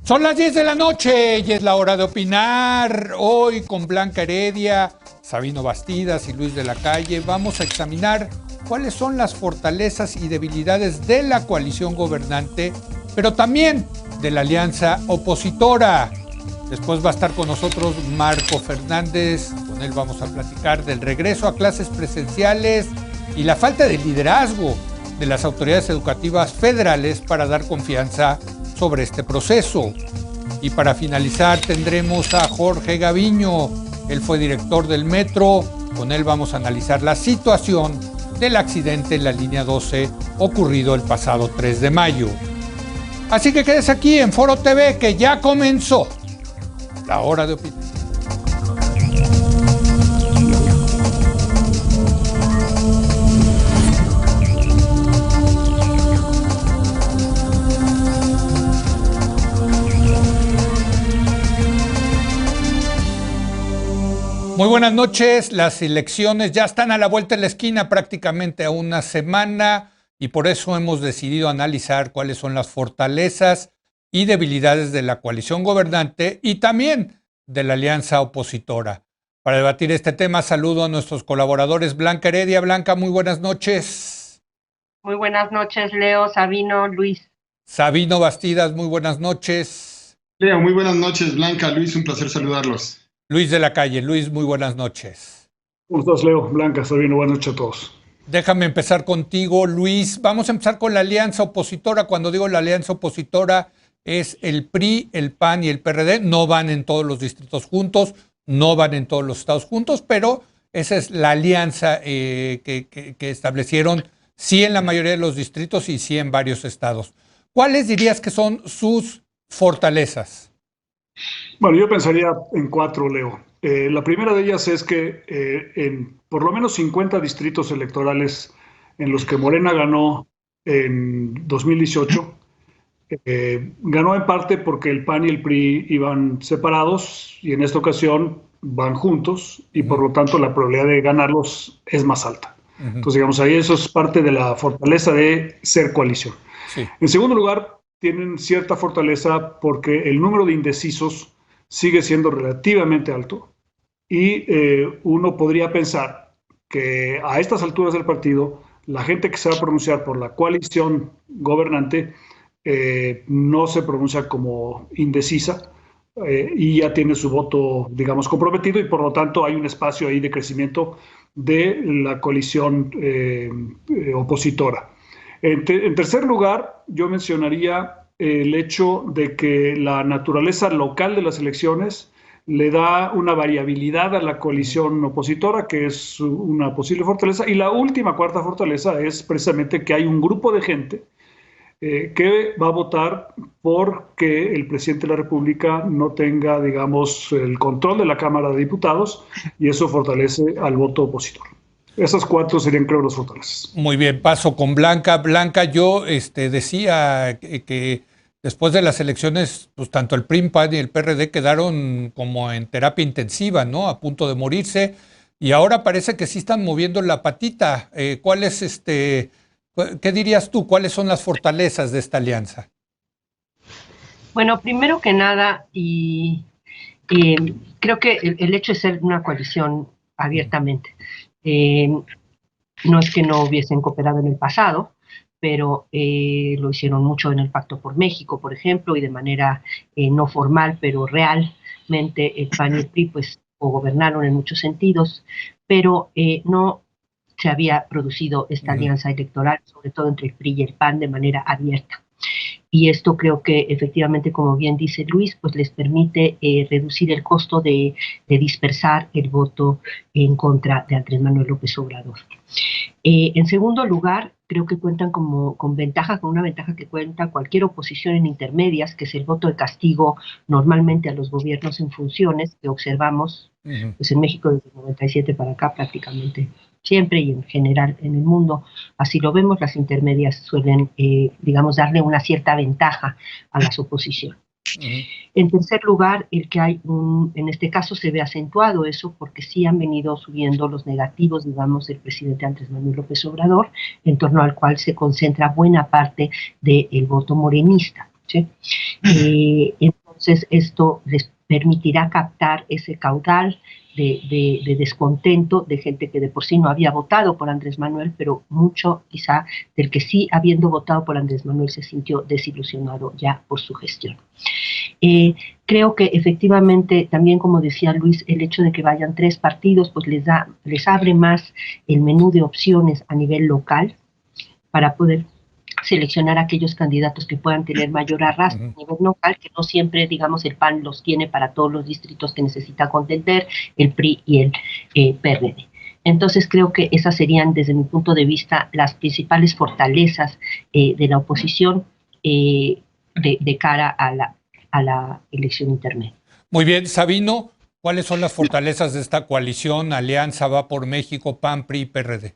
Son las 10 de la noche y es la hora de opinar. Hoy con Blanca Heredia, Sabino Bastidas y Luis de la Calle vamos a examinar cuáles son las fortalezas y debilidades de la coalición gobernante, pero también de la alianza opositora. Después va a estar con nosotros Marco Fernández, con él vamos a platicar del regreso a clases presenciales y la falta de liderazgo de las autoridades educativas federales para dar confianza sobre este proceso. Y para finalizar tendremos a Jorge Gaviño, él fue director del Metro, con él vamos a analizar la situación del accidente en la línea 12 ocurrido el pasado 3 de mayo. Así que quédese aquí en Foro TV que ya comenzó la hora de opinar. Muy buenas noches, las elecciones ya están a la vuelta de la esquina, prácticamente a una semana, y por eso hemos decidido analizar cuáles son las fortalezas y debilidades de la coalición gobernante y también de la alianza opositora. Para debatir este tema saludo a nuestros colaboradores. Blanca Heredia. Blanca, muy buenas noches. Muy buenas noches, Leo, Sabino, Luis. Sabino Bastidas, muy buenas noches. Leo, muy buenas noches. Blanca, Luis, un placer saludarlos. Luis de la Calle. Luis, muy buenas noches. ¿Cómo estás, Leo? Blanca, Sabino, buenas noches a todos. Déjame empezar contigo, Luis. Vamos a empezar con la alianza opositora. Cuando digo la alianza opositora es el PRI, el PAN y el PRD. No van en todos los distritos juntos, no van en todos los estados juntos, pero esa es la alianza que establecieron, sí en la mayoría de los distritos y sí en varios estados. ¿Cuáles dirías que son sus fortalezas? Bueno, yo pensaría en 4, Leo. La primera de ellas es que en por lo menos 50 distritos electorales en los que Morena ganó en 2018, ganó en parte porque el PAN y el PRI iban separados y en esta ocasión van juntos y por lo tanto la probabilidad de ganarlos es más alta. Entonces, digamos, ahí eso es parte de la fortaleza de ser coalición. Sí. En segundo lugar, tienen cierta fortaleza porque el número de indecisos sigue siendo relativamente alto y uno podría pensar que a estas alturas del partido la gente que se va a pronunciar por la coalición gobernante no se pronuncia como indecisa y ya tiene su voto, digamos, comprometido y por lo tanto hay un espacio ahí de crecimiento de la coalición opositora. En tercer lugar, yo mencionaría el hecho de que la naturaleza local de las elecciones le da una variabilidad a la coalición opositora, que es una posible fortaleza. Y la última, cuarta fortaleza es precisamente que hay un grupo de gente que va a votar por que el presidente de la República no tenga, digamos, el control de la Cámara de Diputados y eso fortalece al voto opositor. Esas 4 serían, creo, las fortalezas. Muy bien, paso con Blanca. Blanca, yo decía que después de las elecciones, pues tanto el PRI, PAN y el PRD quedaron como en terapia intensiva, ¿no? A punto de morirse. Y ahora parece que sí están moviendo la patita. ¿Qué dirías tú? ¿Cuáles son las fortalezas de esta alianza? Bueno, primero que nada, creo que el hecho de ser una coalición abiertamente, no es que no hubiesen cooperado en el pasado, pero lo hicieron mucho en el Pacto por México, por ejemplo, y de manera no formal, pero realmente el PAN y el PRI pues gobernaron en muchos sentidos, pero no se había producido esta alianza electoral, sobre todo entre el PRI y el PAN, de manera abierta. Y esto creo que efectivamente, como bien dice Luis, pues les permite reducir el costo de dispersar el voto en contra de Andrés Manuel López Obrador. En segundo lugar, creo que cuentan con una ventaja que cuenta cualquier oposición en intermedias, que es el voto de castigo normalmente a los gobiernos en funciones, que observamos pues en México desde el 97 para acá prácticamente siempre y en general en el mundo. Así lo vemos, las intermedias suelen, digamos, darle una cierta ventaja a las oposiciones. En tercer lugar, en este caso se ve acentuado eso porque sí han venido subiendo los negativos, digamos, del presidente Andrés Manuel López Obrador, en torno al cual se concentra buena parte del voto morenista. ¿sí? Entonces esto les permitirá captar ese caudal de descontento de gente que de por sí no había votado por Andrés Manuel, pero mucho quizá del que sí, habiendo votado por Andrés Manuel, se sintió desilusionado ya por su gestión. Creo que efectivamente, también como decía Luis, el hecho de que vayan 3 partidos pues les abre más el menú de opciones a nivel local para poder seleccionar aquellos candidatos que puedan tener mayor arrastre a nivel local, que no siempre, digamos, el PAN los tiene para todos los distritos que necesita contender, el PRI y el PRD. Entonces creo que esas serían, desde mi punto de vista, las principales fortalezas de la oposición de cara a la elección intermedia. Muy bien, Sabino, ¿cuáles son las fortalezas de esta coalición, Alianza Va por México, PAN, PRI, PRD?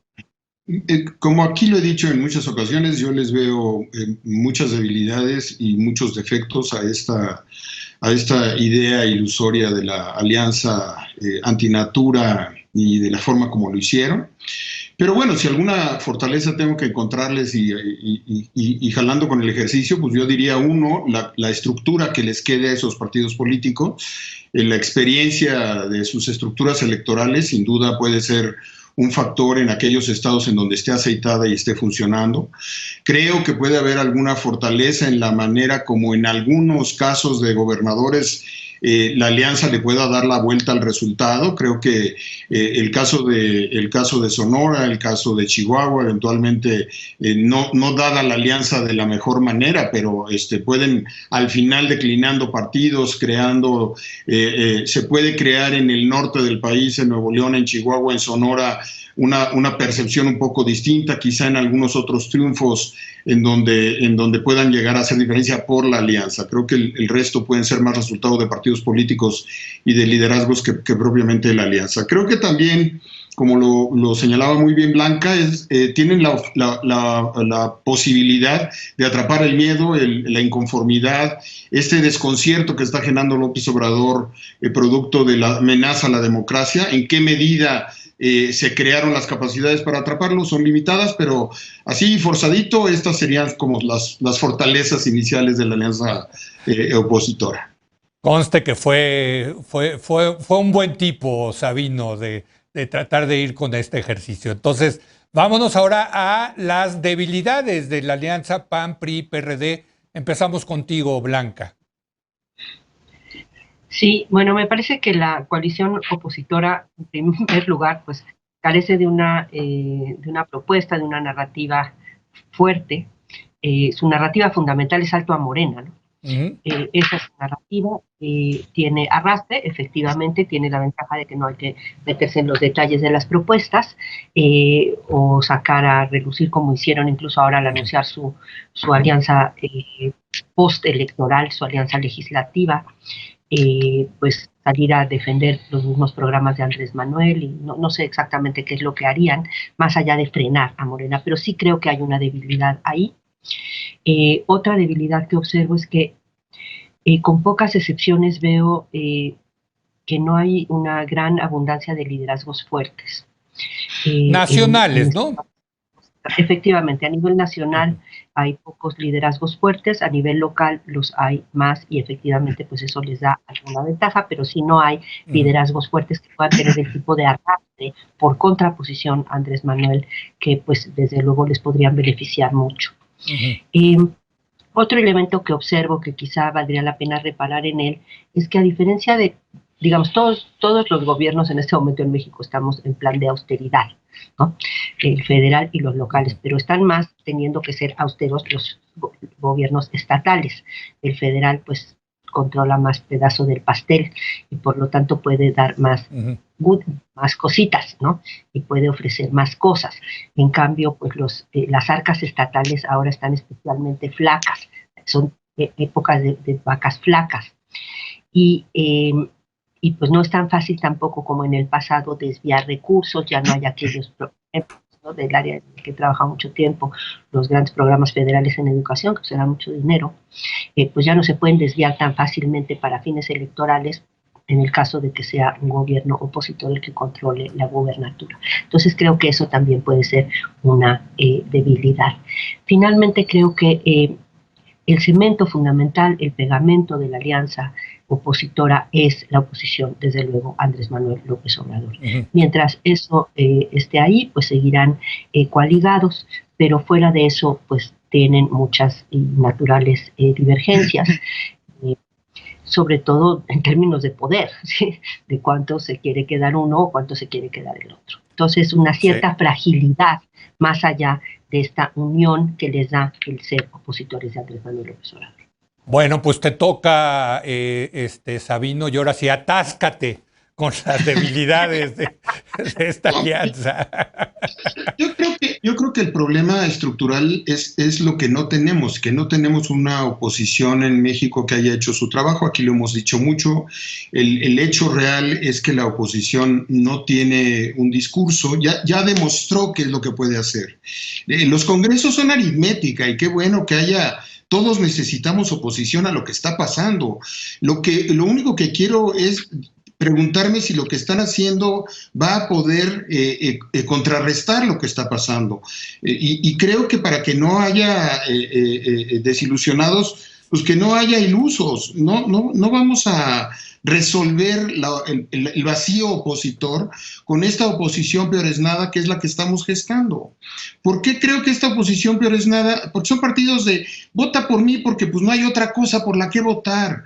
Como aquí lo he dicho en muchas ocasiones, yo les veo muchas debilidades y muchos defectos a esta idea ilusoria de la alianza antinatura y de la forma como lo hicieron. Pero bueno, si alguna fortaleza tengo que encontrarles y jalando con el ejercicio, pues yo diría la estructura que les quede a esos partidos políticos, la experiencia de sus estructuras electorales sin duda puede ser un factor en aquellos estados en donde esté aceitada y esté funcionando. Creo que puede haber alguna fortaleza en la manera como en algunos casos de gobernadores la alianza le pueda dar la vuelta al resultado. Creo que el caso de Sonora, el caso de Chihuahua, eventualmente no dada la alianza de la mejor manera, pero pueden al final declinando partidos, creando, se puede crear en el norte del país, en Nuevo León, en Chihuahua, en Sonora, una percepción un poco distinta, quizá en algunos otros triunfos en donde puedan llegar a hacer diferencia por la alianza. Creo que el resto pueden ser más resultado de partidos políticos y de liderazgos que propiamente la alianza. Creo que también, como lo señalaba muy bien Blanca, tienen la posibilidad de atrapar el miedo, la inconformidad, este desconcierto que está generando López Obrador, producto de la amenaza a la democracia. ¿En qué medida se crearon las capacidades para atraparlo? Son limitadas, pero así forzadito, estas serían como las fortalezas iniciales de la alianza opositora. Conste que fue un buen tipo, Sabino, de tratar de ir con este ejercicio. Entonces, vámonos ahora a las debilidades de la alianza PAN, PRI, PRD. Empezamos contigo, Blanca. Sí, bueno, me parece que la coalición opositora, en primer lugar, pues carece de una propuesta, de una narrativa fuerte. Su narrativa fundamental es Alto a Morena, ¿no? Esa es su narrativa, tiene arrastre, efectivamente, tiene la ventaja de que no hay que meterse en los detalles de las propuestas o sacar a relucir, como hicieron incluso ahora al anunciar su alianza postelectoral, su alianza legislativa. Pues salir a defender los mismos programas de Andrés Manuel y no sé exactamente qué es lo que harían, más allá de frenar a Morena, pero sí creo que hay una debilidad ahí. Otra debilidad que observo es que con pocas excepciones veo que no hay una gran abundancia de liderazgos fuertes. Nacionales, ¿no? Efectivamente, a nivel nacional hay pocos liderazgos fuertes, a nivel local los hay más y efectivamente pues eso les da alguna ventaja, pero si no hay liderazgos fuertes que puedan tener el tipo de arrastre por contraposición a Andrés Manuel, que pues desde luego les podrían beneficiar mucho. Otro elemento que observo que quizá valdría la pena reparar en él es que a diferencia de, digamos, todos los gobiernos en este momento en México estamos en plan de austeridad, ¿no? El federal y los locales, pero están más teniendo que ser austeros los gobiernos estatales. El federal pues controla más pedazo del pastel y por lo tanto puede dar más más cositas, ¿no? Y puede ofrecer más cosas. En cambio, pues las arcas estatales ahora están especialmente flacas, son épocas de vacas flacas. Y pues no es tan fácil tampoco como en el pasado desviar recursos, ya no hay aquellos problemas, ¿no? Del área en el que trabaja mucho tiempo, los grandes programas federales en educación, que será mucho dinero, pues ya no se pueden desviar tan fácilmente para fines electorales en el caso de que sea un gobierno opositor el que controle la gubernatura. Entonces creo que eso también puede ser una debilidad. Finalmente creo que el cemento fundamental, el pegamento de la alianza opositora es la oposición, desde luego, Andrés Manuel López Obrador. Mientras eso esté ahí, pues seguirán coaligados, pero fuera de eso, pues tienen muchas naturales divergencias. Sobre todo en términos de poder, ¿sí? De cuánto se quiere quedar uno o cuánto se quiere quedar el otro. Entonces, una cierta fragilidad más allá de esta unión que les da el ser opositores de Andrés Manuel López Obrador. Bueno, pues te toca, Sabino, y ahora sí, atáscate con las debilidades de esta alianza. Yo creo que el problema estructural es lo que no tenemos una oposición en México que haya hecho su trabajo. Aquí lo hemos dicho mucho. El hecho real es que la oposición no tiene un discurso, ya demostró qué es lo que puede hacer. Los congresos son aritmética y qué bueno que haya. Todos necesitamos oposición a lo que está pasando. Lo único que quiero es preguntarme si lo que están haciendo va a poder contrarrestar lo que está pasando. Y creo que para que no haya desilusionados, pues que no haya ilusos. No vamos a resolver el vacío opositor con esta oposición peor es nada, que es la que estamos gestando. ¿Por qué creo que esta oposición peor es nada? Porque son partidos de vota por mí porque pues no hay otra cosa por la que votar.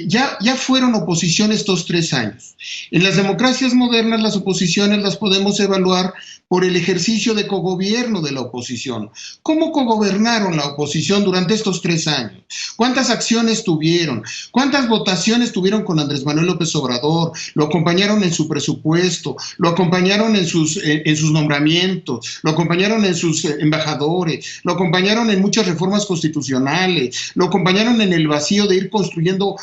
Ya fueron oposición estos 3 años. En las democracias modernas las oposiciones las podemos evaluar por el ejercicio de cogobierno de la oposición. ¿Cómo cogobernaron la oposición durante estos 3 años? ¿Cuántas acciones tuvieron? ¿Cuántas votaciones tuvieron con Andrés Manuel López Obrador? ¿Lo acompañaron en su presupuesto? ¿Lo acompañaron en sus nombramientos? ¿Lo acompañaron en sus embajadores? ¿Lo acompañaron en muchas reformas constitucionales? ¿Lo acompañaron en el vacío de ir construyendo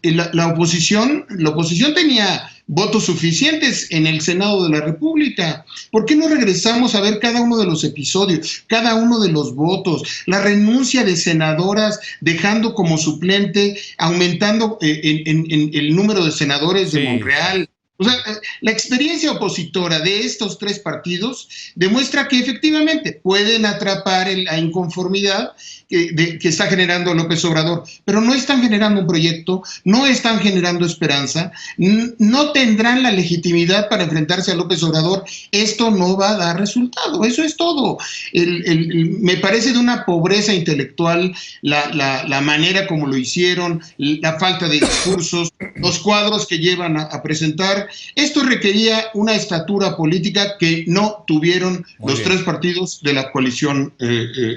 la oposición? La oposición tenía votos suficientes en el Senado de la República. ¿Por qué no regresamos a ver cada uno de los episodios, cada uno de los votos, la renuncia de senadoras dejando como suplente, aumentando en el número de senadores de Monreal? O sea, la experiencia opositora de estos 3 partidos demuestra que efectivamente pueden atrapar la inconformidad que está generando López Obrador, pero no están generando un proyecto, no están generando esperanza, no tendrán la legitimidad para enfrentarse a López Obrador. Esto no va a dar resultado, eso es todo. Me parece de una pobreza intelectual la manera como lo hicieron, la falta de discursos, los cuadros que llevan a presentar. Esto requería una estatura política que no tuvieron los 3 partidos de la coalición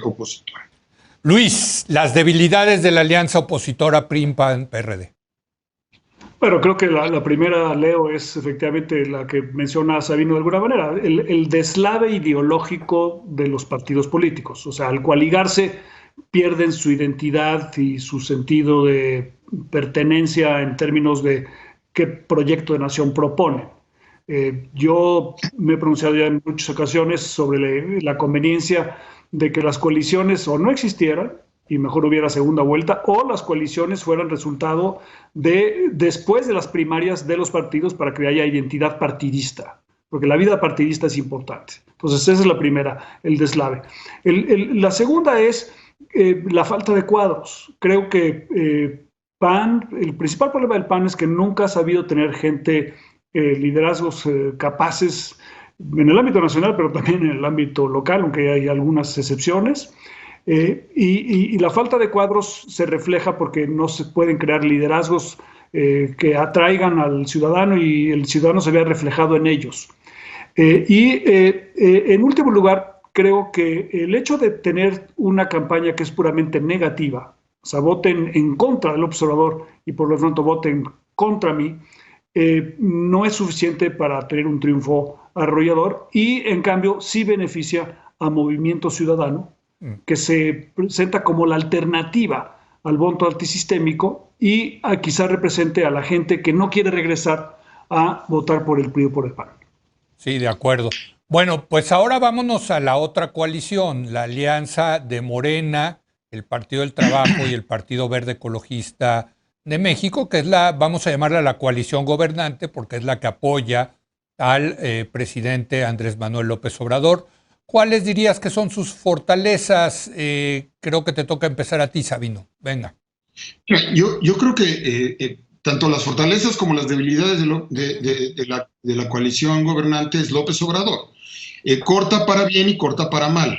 opositora. Luis, las debilidades de la alianza opositora PRI-PAN-PRD. Bueno, creo que la primera, Leo, es efectivamente la que menciona Sabino de alguna manera, el deslave ideológico de los partidos políticos. O sea, al coaligarse pierden su identidad y su sentido de pertenencia en términos de qué proyecto de nación propone. Yo me he pronunciado ya en muchas ocasiones sobre la conveniencia de que las coaliciones o no existieran y mejor hubiera segunda vuelta, o las coaliciones fueran resultado de después de las primarias de los partidos para que haya identidad partidista, porque la vida partidista es importante. Entonces esa es la primera, el deslave. La segunda es la falta de cuadros. Creo que PAN, el principal problema del PAN es que nunca ha sabido tener gente, liderazgos capaces en el ámbito nacional, pero también en el ámbito local, aunque hay algunas excepciones. Y la falta de cuadros se refleja porque no se pueden crear liderazgos que atraigan al ciudadano y el ciudadano se vea reflejado en ellos. En último lugar, creo que el hecho de tener una campaña que es puramente negativa, o sea, voten en contra del observador y por lo tanto voten contra mí, no es suficiente para tener un triunfo arrollador y en cambio sí beneficia a Movimiento Ciudadano, que se presenta como la alternativa al voto antisistémico y quizá represente a la gente que no quiere regresar a votar por el PRI o por el PAN. Sí, de acuerdo. Bueno, pues ahora vámonos a la otra coalición, la alianza de Morena, el Partido del Trabajo y el Partido Verde Ecologista de México, que es vamos a llamarla la coalición gobernante, porque es la que apoya al presidente Andrés Manuel López Obrador. ¿Cuáles dirías que son sus fortalezas? Creo que te toca empezar a ti, Sabino. Venga. Yo creo que tanto las fortalezas como las debilidades de la coalición gobernante es López Obrador. Corta para bien y corta para mal.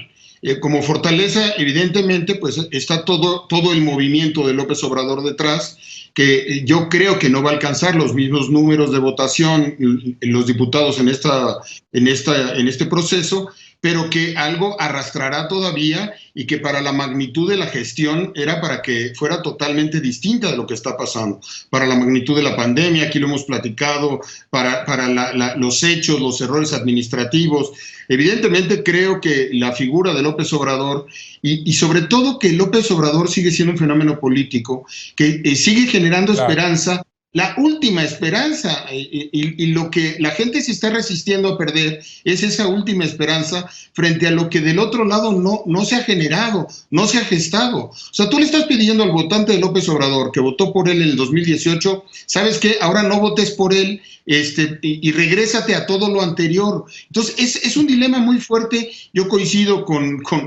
Como fortaleza, evidentemente, pues está todo el movimiento de López Obrador detrás, que yo creo que no va a alcanzar los mismos números de votación los diputados en este proceso, pero que algo arrastrará todavía y que para la magnitud de la gestión era para que fuera totalmente distinta de lo que está pasando. Para la magnitud de la pandemia, aquí lo hemos platicado, para los hechos, los errores administrativos. Evidentemente creo que la figura de López Obrador y sobre todo que López Obrador sigue siendo un fenómeno político que sigue generando esperanza. La última esperanza y lo que la gente se está resistiendo a perder es esa última esperanza frente a lo que del otro lado no se ha generado, no se ha gestado. O sea, tú le estás pidiendo al votante de López Obrador que votó por él en el 2018, ¿sabes qué? Ahora no votes por él y regrésate a todo lo anterior. Entonces, es un dilema muy fuerte. Yo coincido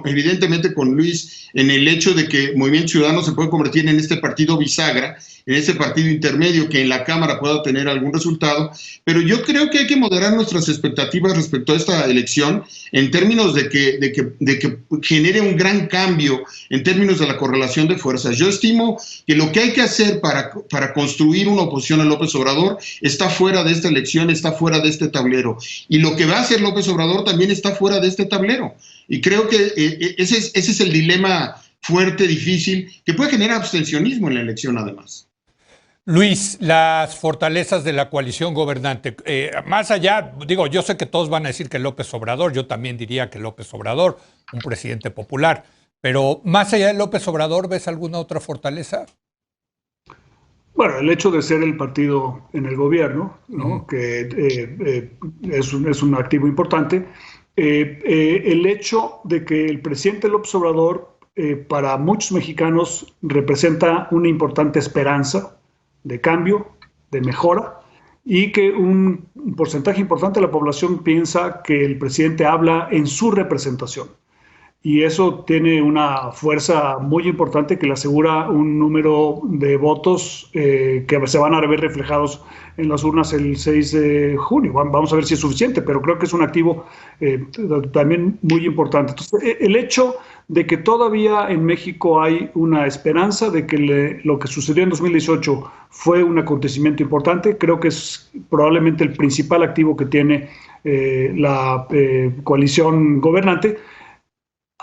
evidentemente con Luis en el hecho de que Movimiento Ciudadano se puede convertir en este partido bisagra, en ese partido intermedio que en la Cámara pueda tener algún resultado, pero yo creo que hay que moderar nuestras expectativas respecto a esta elección en términos de que genere un gran cambio en términos de la correlación de fuerzas. Yo estimo que lo que hay que hacer para construir una oposición a López Obrador está fuera de esta elección, está fuera de este tablero, y lo que va a hacer López Obrador también está fuera de este tablero, y creo que ese es el dilema fuerte, difícil, que puede generar abstencionismo en la elección además. Luis, las fortalezas de la coalición gobernante, más allá, digo, yo sé que todos van a decir que López Obrador, yo también diría que López Obrador, un presidente popular, pero más allá de López Obrador, ¿ves alguna otra fortaleza? Bueno, el hecho de ser el partido en el gobierno, ¿no? Que es un activo importante. El hecho de que el presidente López Obrador, para muchos mexicanos, representa una importante esperanza de cambio, de mejora, y que un porcentaje importante de la población piensa que el presidente habla en su representación. Y eso tiene una fuerza muy importante que le asegura un número de votos que se van a ver reflejados en las urnas el 6 de junio. Vamos a ver si es suficiente, pero creo que es un activo también muy importante. Entonces, el hecho de que todavía en México hay una esperanza de que lo que sucedió en 2018 fue un acontecimiento importante, creo que es probablemente el principal activo que tiene la coalición gobernante.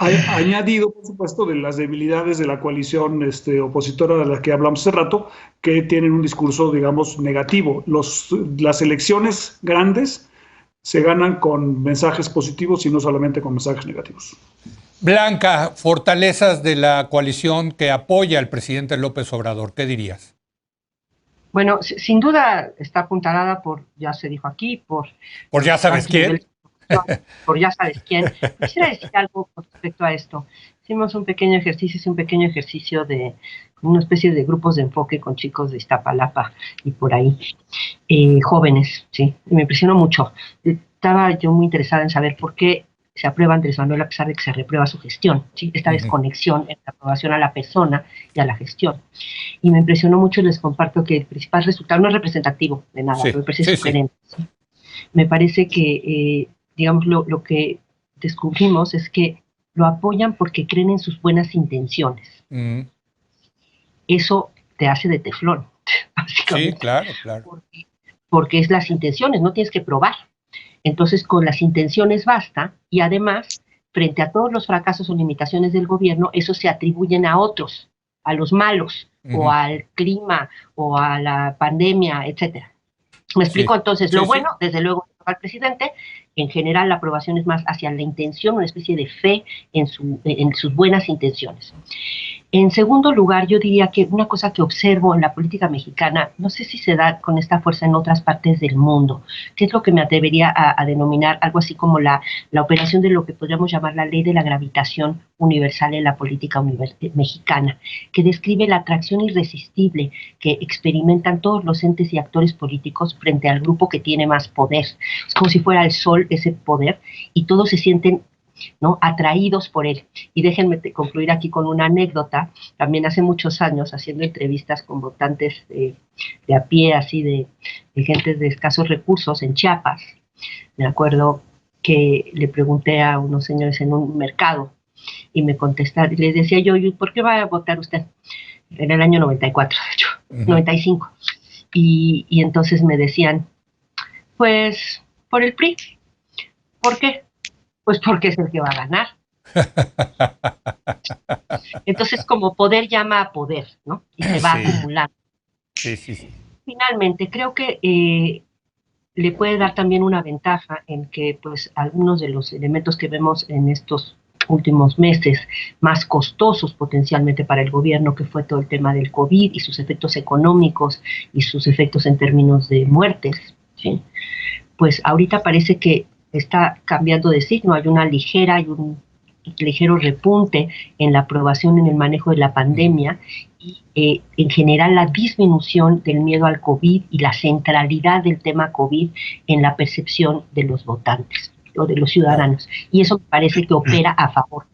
Añadido, por supuesto, de las debilidades de la coalición opositora de la que hablamos hace rato, que tienen un discurso, digamos, negativo. Las elecciones grandes se ganan con mensajes positivos y no solamente con mensajes negativos. Blanca, fortalezas de la coalición que apoya al presidente López Obrador, ¿qué dirías? Bueno, sin duda está apuntalada por, ya se dijo aquí, por ya sabes quién. Por ya sabes quién. Quisiera decir algo con respecto a esto. Hicimos un pequeño ejercicio de una especie de grupos de enfoque con chicos de Iztapalapa y por ahí, jóvenes, sí, y me impresionó mucho. Estaba yo muy interesada en saber por qué se aprueba Andrés Manuel a pesar de que se reprueba su gestión, ¿sí? Esta desconexión entre la aprobación a la persona y a la gestión. Y me impresionó mucho y les comparto que el principal resultado no es representativo de nada, me parece sugerente. ¿Sí? Me parece que digamos, lo que descubrimos es que lo apoyan porque creen en sus buenas intenciones. Eso te hace de teflón, básicamente. Sí, claro. Porque es las intenciones, no tienes que probar. Entonces, con las intenciones basta, y además, frente a todos los fracasos o limitaciones del gobierno, eso se atribuyen a otros, a los malos, o al clima, o a la pandemia, etcétera. ¿Me explico? Entonces, lo bueno, desde luego, al presidente, en general la aprobación es más hacia la intención, una especie de fe en sus buenas intenciones. En segundo lugar, yo diría que una cosa que observo en la política mexicana, no sé si se da con esta fuerza en otras partes del mundo, que es lo que me atrevería a denominar algo así como la operación de lo que podríamos llamar la ley de la gravitación universal en la política mexicana, que describe la atracción irresistible que experimentan todos los entes y actores políticos frente al grupo que tiene más poder. Es como si fuera el sol ese poder y todos se sienten ¿no? Atraídos por él. Y déjenme concluir aquí con una anécdota. También hace muchos años, haciendo entrevistas con votantes de a pie, así de gente de escasos recursos en Chiapas, me acuerdo que le pregunté a unos señores en un mercado y me contestaron, y les decía yo, ¿por qué va a votar usted? En el año 94, de hecho, 95. Y entonces me decían, pues, por el PRI. ¿Por qué? Pues porque es el que va a ganar. Entonces, como poder llama a poder, ¿no? Y se va acumulando. Sí. Finalmente, creo que le puede dar también una ventaja en que, pues, algunos de los elementos que vemos en estos últimos meses más costosos potencialmente para el gobierno, que fue todo el tema del COVID y sus efectos económicos y sus efectos en términos de muertes, ¿sí? Pues ahorita parece que está cambiando de signo, hay un ligero repunte en la aprobación en el manejo de la pandemia y en general la disminución del miedo al COVID y la centralidad del tema COVID en la percepción de los votantes o de los ciudadanos. Y eso me parece que opera a favor.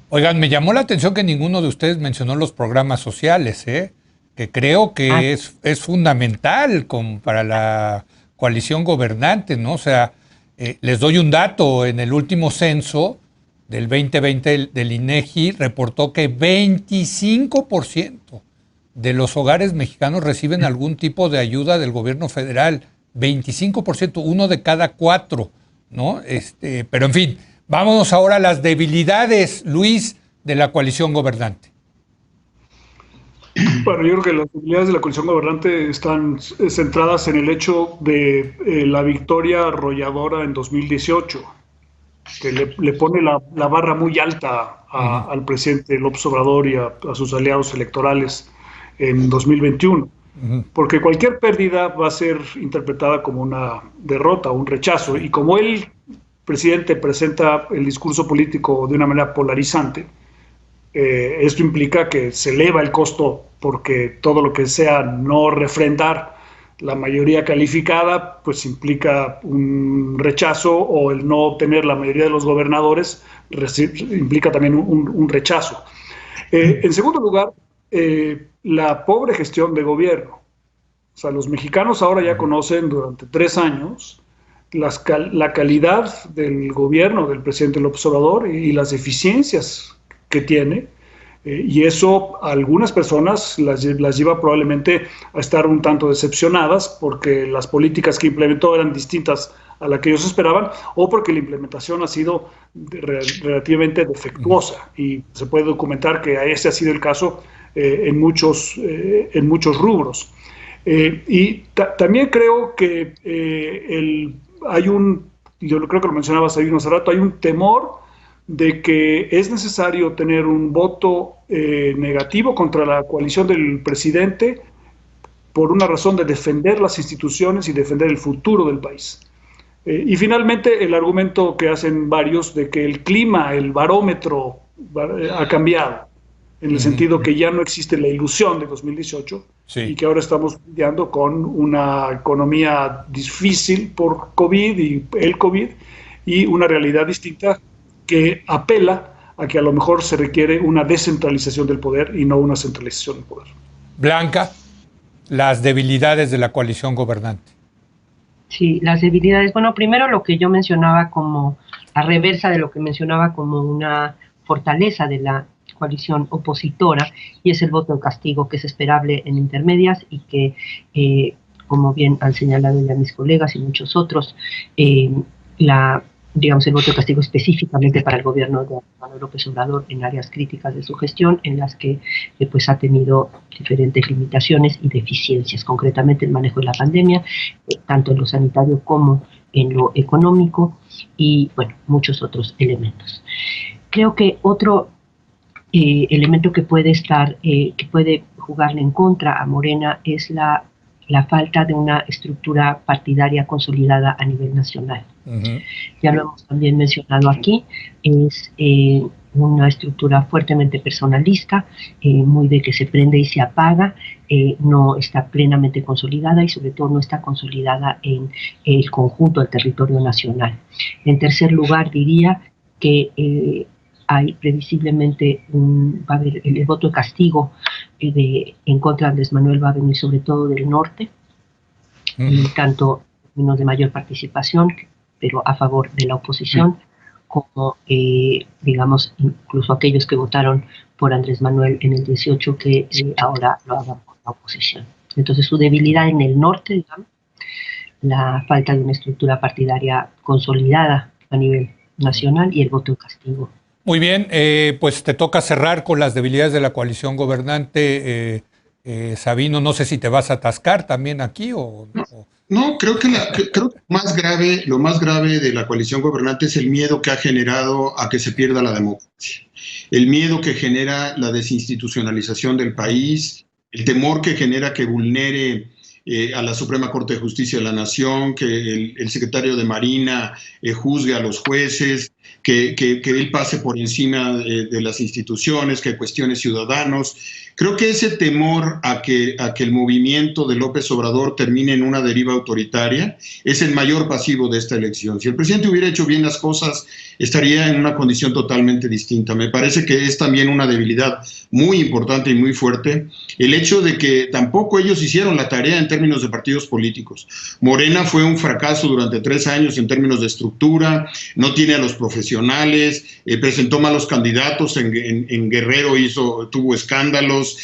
Oigan, me llamó la atención que ninguno de ustedes mencionó los programas sociales, que creo que es fundamental para la coalición gobernante, ¿no? O sea, les doy un dato, en el último censo del 2020 del INEGI reportó que 25% de los hogares mexicanos reciben algún tipo de ayuda del gobierno federal. 25%, 1 de cada 4, ¿no? Pero en fin, vámonos ahora a las debilidades, Luis, de la coalición gobernante. Bueno, yo creo que las debilidades de la coalición gobernante están centradas en el hecho de la victoria arrolladora en 2018, que le pone la barra muy alta al presidente López Obrador y a sus aliados electorales en 2021. Porque cualquier pérdida va a ser interpretada como una derrota, un rechazo, y como el presidente presenta el discurso político de una manera polarizante, esto implica que se eleva el costo porque todo lo que sea no refrendar la mayoría calificada, pues implica un rechazo, o el no obtener la mayoría de los gobernadores implica también un rechazo. En segundo lugar, la pobre gestión de gobierno. O sea, los mexicanos ahora ya conocen durante 3 años la calidad del gobierno del presidente López Obrador y las deficiencias que tiene, y eso a algunas personas las lleva probablemente a estar un tanto decepcionadas porque las políticas que implementó eran distintas a las que ellos esperaban, o porque la implementación ha sido relativamente defectuosa, y se puede documentar que ese ha sido el caso en muchos rubros. Y también creo que yo creo que lo mencionabas ahí hace rato, hay un temor de que es necesario tener un voto negativo contra la coalición del presidente por una razón de defender las instituciones y defender el futuro del país. Y finalmente el argumento que hacen varios de que el clima, el barómetro ha cambiado, en el sentido que ya no existe la ilusión de 2018, y que ahora estamos lidiando con una economía difícil por COVID y el COVID, y una realidad distinta que apela a que a lo mejor se requiere una descentralización del poder y no una centralización del poder. Blanca, las debilidades de la coalición gobernante. Sí, las debilidades. Bueno, primero lo que yo mencionaba como la reversa de lo que mencionaba como una fortaleza de la coalición opositora, y es el voto de castigo, que es esperable en intermedias y que, como bien han señalado ya mis colegas y muchos otros, el voto de castigo específicamente para el gobierno de Manuel López Obrador en áreas críticas de su gestión, en las que pues ha tenido diferentes limitaciones y deficiencias, concretamente el manejo de la pandemia, tanto en lo sanitario como en lo económico, y bueno, muchos otros elementos. Creo que otro elemento que puede jugarle en contra a Morena es la falta de una estructura partidaria consolidada a nivel nacional. Ya lo hemos también mencionado aquí, es una estructura fuertemente personalista, muy de que se prende y se apaga, no está plenamente consolidada y sobre todo no está consolidada en el conjunto del territorio nacional. En tercer lugar, diría que hay previsiblemente va a haber el voto de castigo en contra de Andrés Manuel va a venir sobre todo del norte, y tanto en términos de mayor participación, pero a favor de la oposición, como, digamos, incluso aquellos que votaron por Andrés Manuel en el 18, que ahora lo hagan por la oposición. Entonces, su debilidad en el norte, digamos, la falta de una estructura partidaria consolidada a nivel nacional y el voto de castigo. Muy bien, pues te toca cerrar con las debilidades de la coalición gobernante. Sabino, no sé si te vas a atascar también aquí o... No, creo que lo más grave de la coalición gobernante es el miedo que ha generado a que se pierda la democracia, el miedo que genera la desinstitucionalización del país, el temor que genera que vulnere a la Suprema Corte de Justicia de la Nación, que el secretario de Marina juzgue a los jueces, que él pase por encima de las instituciones, que cuestione ciudadanos. Creo que ese temor a que el movimiento de López Obrador termine en una deriva autoritaria es el mayor pasivo de esta elección. Si el presidente hubiera hecho bien las cosas, estaría en una condición totalmente distinta. Me parece que es también una debilidad muy importante y muy fuerte el hecho de que tampoco ellos hicieron la tarea en términos de partidos políticos. Morena fue un fracaso durante 3 años en términos de estructura, no tiene a los profesionales, presentó malos candidatos, en Guerrero tuvo escándalos,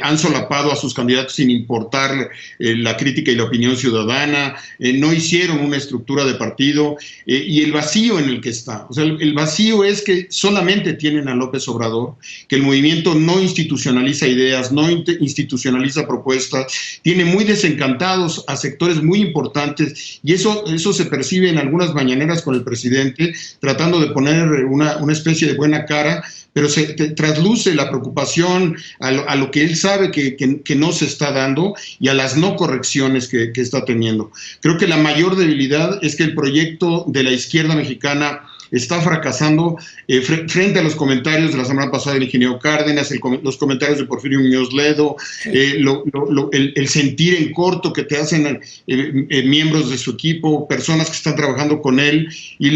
han solapado a sus candidatos sin importar la crítica y la opinión ciudadana, no hicieron una estructura de partido, y el vacío en el que está. O sea, el vacío es que solamente tienen a López Obrador, que el movimiento no institucionaliza ideas, no institucionaliza propuestas, tiene muy desencantados a sectores muy importantes, y eso se percibe en algunas mañaneras con el presidente, tratando de poner una especie de buena cara, pero se trasluce la preocupación a lo que él sabe que no se está dando y a las no correcciones que está teniendo. Creo que la mayor debilidad es que el proyecto de la izquierda mexicana está fracasando frente a los comentarios de la semana pasada del ingeniero Cárdenas, los comentarios de Porfirio Muñoz Ledo, el sentir en corto que te hacen miembros de su equipo, personas que están trabajando con él, y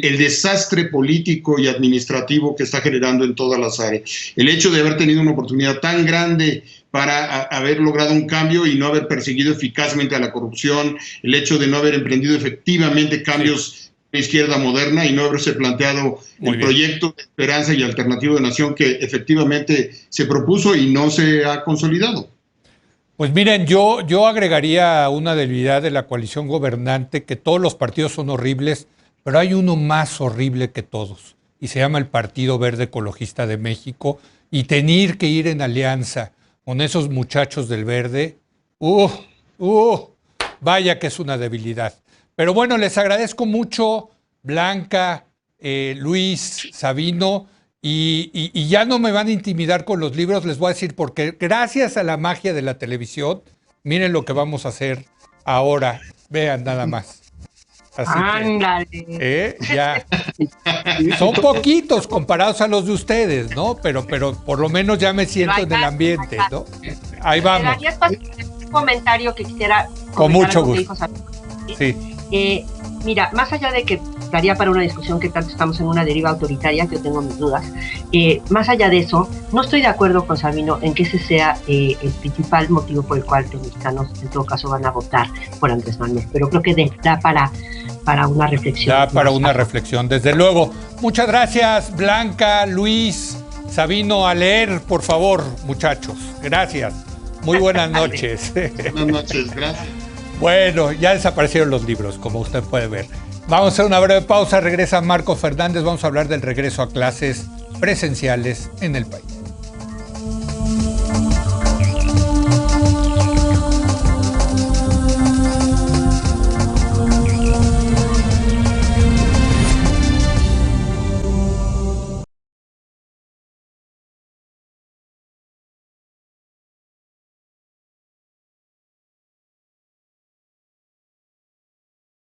el desastre político y administrativo que está generando en todas las áreas. El hecho de haber tenido una oportunidad tan grande para haber logrado un cambio y no haber perseguido eficazmente a la corrupción, el hecho de no haber emprendido efectivamente cambios de izquierda moderna y no haberse planteado el proyecto de esperanza y alternativo de nación que efectivamente se propuso y no se ha consolidado. Pues miren, yo agregaría una debilidad de la coalición gobernante, que todos los partidos son horribles, pero hay uno más horrible que todos, y se llama el Partido Verde Ecologista de México, y tener que ir en alianza con esos muchachos del Verde, vaya que es una debilidad. Pero bueno, les agradezco mucho, Blanca, Luis, Sabino, y ya no me van a intimidar con los libros, les voy a decir, porque gracias a la magia de la televisión, miren lo que vamos a hacer ahora. Vean nada más. Así ¡ándale! Ya. Son poquitos comparados a los de ustedes, ¿no? Pero por lo menos ya me siento en el ambiente, ¿no? Ahí vamos. Un comentario que quisiera... Con mucho gusto. Sí. Mira, más allá de que daría para una discusión que tanto estamos en una deriva autoritaria, que yo tengo mis dudas, más allá de eso, no estoy de acuerdo con Sabino en que ese sea el principal motivo por el cual los mexicanos en todo caso van a votar por Andrés Manuel, pero creo que da para una reflexión. Da para una reflexión, desde luego. Muchas gracias, Blanca, Luis, Sabino, a leer, por favor, muchachos. Gracias. Muy buenas noches. Buenas noches, gracias. Bueno, ya desaparecieron los libros, como usted puede ver. Vamos a hacer una breve pausa, regresa Marco Fernández, vamos a hablar del regreso a clases presenciales en el país.